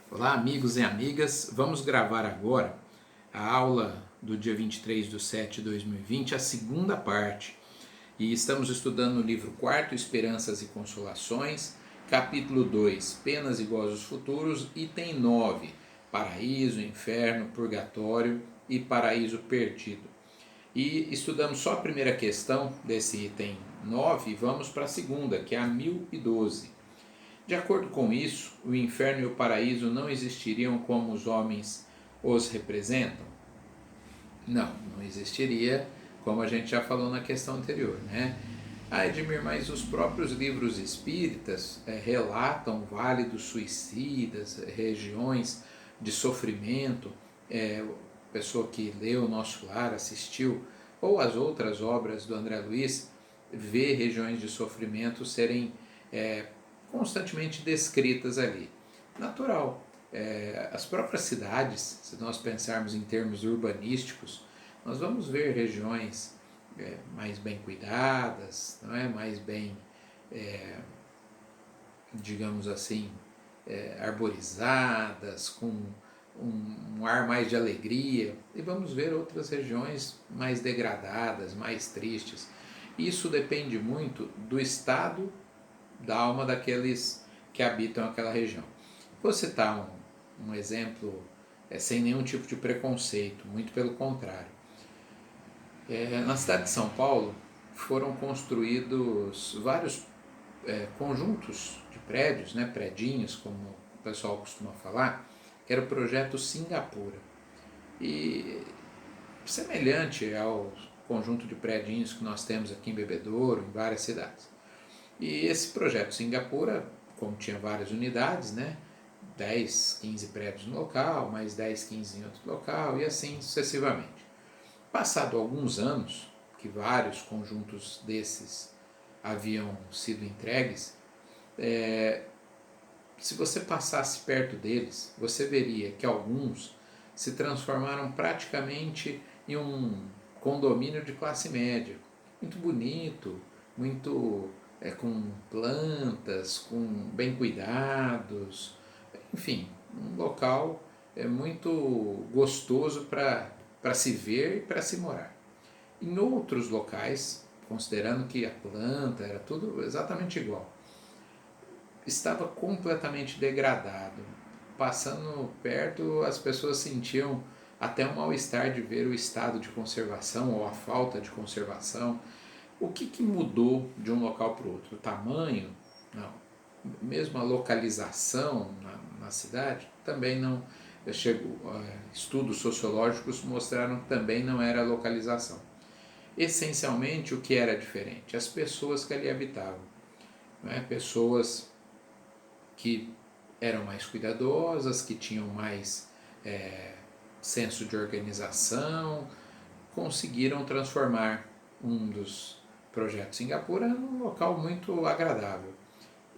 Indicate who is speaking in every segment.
Speaker 1: Olá, amigos e amigas. Vamos gravar agora a aula do dia 23/7/2020, a segunda parte. E estamos estudando o livro 4, Esperanças e Consolações, capítulo 2, Penas e Gozos Futuros, item 9, Paraíso, Inferno, Purgatório e Paraíso Perdido. E estudamos só a primeira questão desse item 9 e vamos para a segunda, que é a 1012. De acordo com isso, o inferno e o paraíso não existiriam como os homens os representam? Não existiria, como a gente já falou na questão anterior, né? Edmir, mas os próprios livros espíritas relatam vale dos suicidas, regiões de sofrimento. Pessoa que leu o Nosso Lar, assistiu, ou as outras obras do André Luiz, vê regiões de sofrimento serem constantemente descritas ali. Natural. As próprias cidades, se nós pensarmos em termos urbanísticos, nós vamos ver regiões mais bem cuidadas, não é? Mais bem, digamos assim, arborizadas, com um ar mais de alegria, e vamos ver outras regiões mais degradadas, mais tristes. Isso depende muito do estado da alma daqueles que habitam aquela região. Vou citar um exemplo sem nenhum tipo de preconceito, muito pelo contrário. Na cidade de São Paulo foram construídos vários conjuntos de prédios, né, predinhos, como o pessoal costuma falar, que era o projeto Singapura. E semelhante ao conjunto de predinhos que nós temos aqui em Bebedouro, em várias cidades. E esse projeto Singapura, como tinha várias unidades, né, 10, 15 prédios no local, mais 10, 15 em outro local, e assim sucessivamente. Passado alguns anos, que vários conjuntos desses haviam sido entregues, se você passasse perto deles, você veria que alguns se transformaram praticamente em um condomínio de classe média. Muito bonito, muito com plantas, com bem cuidados, enfim, um local muito gostoso para se ver e para se morar. Em outros locais, considerando que a planta era tudo exatamente igual, estava completamente degradado. Passando perto, as pessoas sentiam até um mal-estar de ver o estado de conservação ou a falta de conservação. O que mudou de um local para o outro? O tamanho? Não. Mesmo a localização na cidade? Também não. Estudos sociológicos mostraram que também não era a localização. Essencialmente, o que era diferente? As pessoas que ali habitavam. Né? Pessoas que eram mais cuidadosas, que tinham mais senso de organização, conseguiram transformar um dos projetos Singapura num local muito agradável.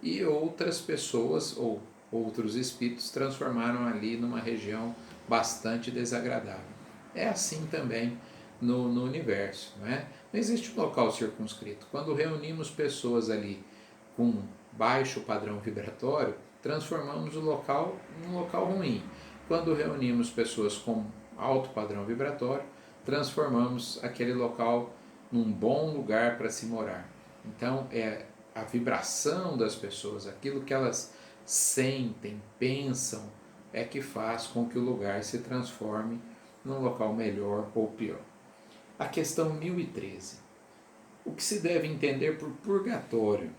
Speaker 1: E outras pessoas ou outros espíritos transformaram ali numa região bastante desagradável. É assim também no universo, não é? Não existe um local circunscrito. Quando reunimos pessoas ali com baixo padrão vibratório, transformamos o local num local ruim. Quando reunimos pessoas com alto padrão vibratório, transformamos aquele local num bom lugar para se morar. Então, a vibração das pessoas, aquilo que elas sentem, pensam, é que faz com que o lugar se transforme num local melhor ou pior. A questão 1013. O que se deve entender por purgatório?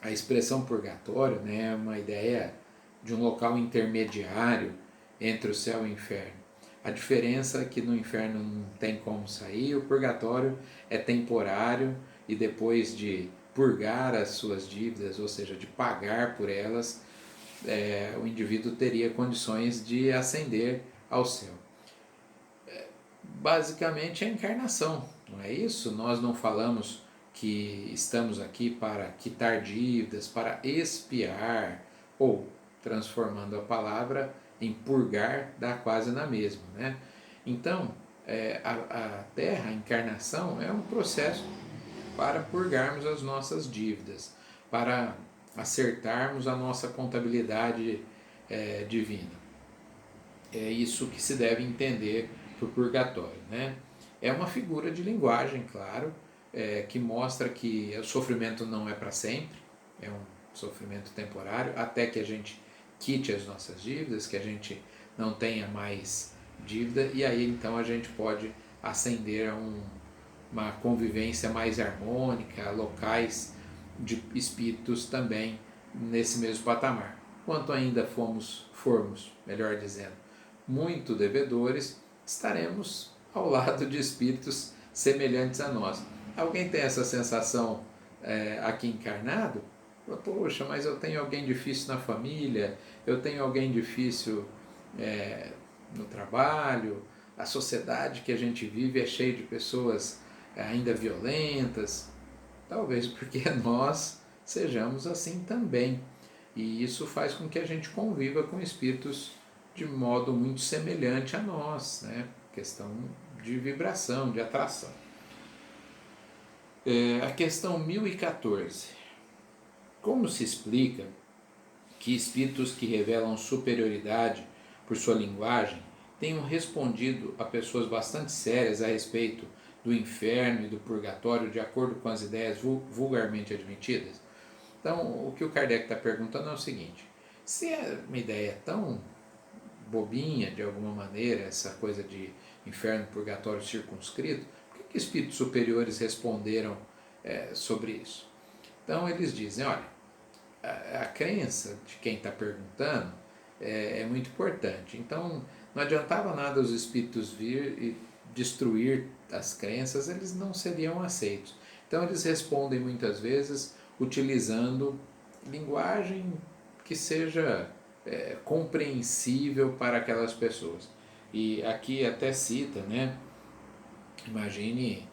Speaker 1: A expressão purgatório, né, é uma ideia de um local intermediário entre o céu e o inferno. A diferença é que no inferno não tem como sair, o purgatório é temporário e depois de purgar as suas dívidas, ou seja, de pagar por elas, o indivíduo teria condições de ascender ao céu. Basicamente é a encarnação, não é isso? Nós não falamos que estamos aqui para quitar dívidas, para expiar, ou, transformando a palavra em purgar, dá quase na mesma, né? Então, a Terra, a encarnação, é um processo para purgarmos as nossas dívidas, para acertarmos a nossa contabilidade divina. É isso que se deve entender por purgatório, né? É uma figura de linguagem, claro, que mostra que o sofrimento não é para sempre, é um sofrimento temporário, até que a gente quite as nossas dívidas, que a gente não tenha mais dívida, e aí então a gente pode ascender a uma convivência mais harmônica, locais de espíritos também nesse mesmo patamar. Quanto ainda formos, melhor dizendo, muito devedores, estaremos ao lado de espíritos semelhantes a nós. Alguém tem essa sensação aqui encarnado? Poxa, mas eu tenho alguém difícil na família, eu tenho alguém difícil no trabalho, a sociedade que a gente vive é cheia de pessoas ainda violentas. Talvez porque nós sejamos assim também. E isso faz com que a gente conviva com espíritos de modo muito semelhante a nós, né? Questão de vibração, de atração. A questão 1014. Como se explica que espíritos que revelam superioridade por sua linguagem tenham respondido a pessoas bastante sérias a respeito do inferno e do purgatório de acordo com as ideias vulgarmente admitidas? Então, o que o Kardec está perguntando é o seguinte: se é uma ideia tão bobinha, de alguma maneira, essa coisa de inferno, purgatório circunscrito, por que espíritos superiores responderam sobre isso? Então, eles dizem, olha, a crença de quem está perguntando é muito importante. Então, não adiantava nada os espíritos vir e destruir as crenças, eles não seriam aceitos. Então, eles respondem muitas vezes utilizando linguagem que seja compreensível para aquelas pessoas. E aqui até cita, né? Imagine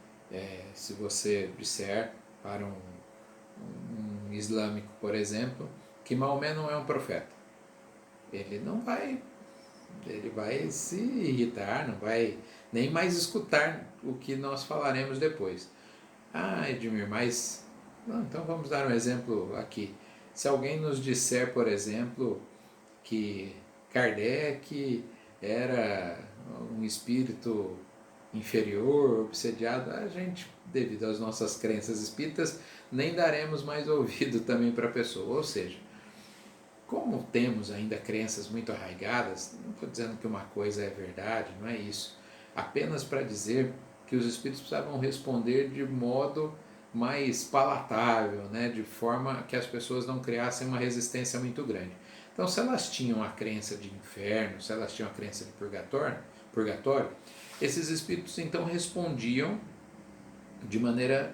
Speaker 1: se você disser para um islâmico, por exemplo, que Maomé não é um profeta. Ele vai se irritar, não vai nem mais escutar o que nós falaremos depois. Ah, Edmir, mas... Não, então vamos dar um exemplo aqui. Se alguém nos disser, por exemplo, que Kardec era um espírito inferior, obsediado, a gente, devido às nossas crenças espíritas, nem daremos mais ouvido também para a pessoa. Ou seja, como temos ainda crenças muito arraigadas, não estou dizendo que uma coisa é verdade, não é isso. Apenas para dizer que os espíritos precisavam responder de modo mais palatável, né? De forma que as pessoas não criassem uma resistência muito grande. Então, se elas tinham a crença de inferno, se elas tinham a crença de purgatório, esses espíritos então respondiam de maneira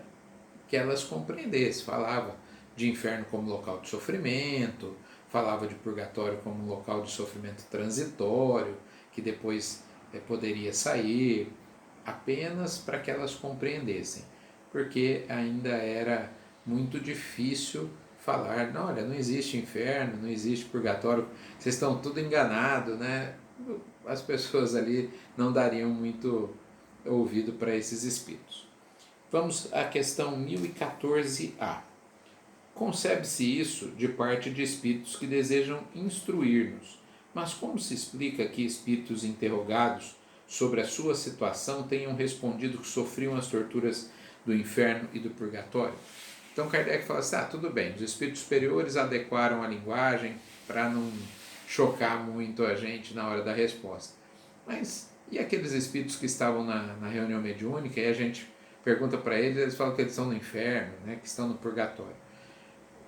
Speaker 1: que elas compreendessem. Falava de inferno como local de sofrimento, falava de purgatório como um local de sofrimento transitório, que depois poderia sair, apenas para que elas compreendessem, porque ainda era muito difícil falar, não, olha, não existe inferno, não existe purgatório, vocês estão tudo enganados, né? As pessoas ali não dariam muito ouvido para esses espíritos. Vamos à questão 1014A. Concebe-se isso de parte de espíritos que desejam instruir-nos, mas como se explica que espíritos interrogados sobre a sua situação tenham respondido que sofriam as torturas do inferno e do purgatório? Então Kardec fala assim, tudo bem, os espíritos superiores adequaram a linguagem para não chocar muito a gente na hora da resposta. Mas e aqueles espíritos que estavam na reunião mediúnica e a gente pergunta para eles falam que eles estão no inferno, né, que estão no purgatório.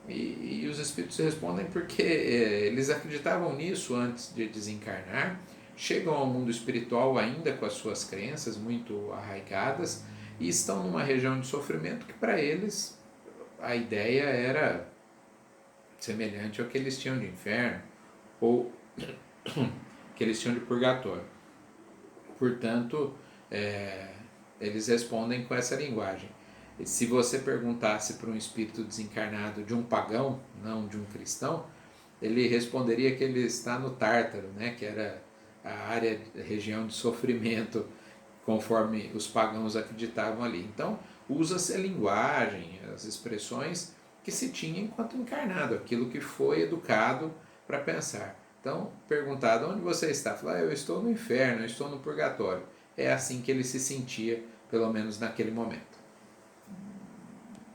Speaker 1: E os espíritos respondem porque eles acreditavam nisso antes de desencarnar, chegam ao mundo espiritual ainda com as suas crenças muito arraigadas e estão numa região de sofrimento que para eles a ideia era semelhante ao que eles tinham de inferno ou que eles tinham de purgatório. Portanto, eles respondem com essa linguagem. Se você perguntasse para um espírito desencarnado de um pagão, não de um cristão, ele responderia que ele está no Tártaro, né, que era a região de sofrimento, conforme os pagãos acreditavam ali. Então, usa-se a linguagem, as expressões que se tinha enquanto encarnado, aquilo que foi educado para pensar. Então, perguntado onde você está, falar, eu estou no inferno, eu estou no purgatório. É assim que ele se sentia, pelo menos naquele momento.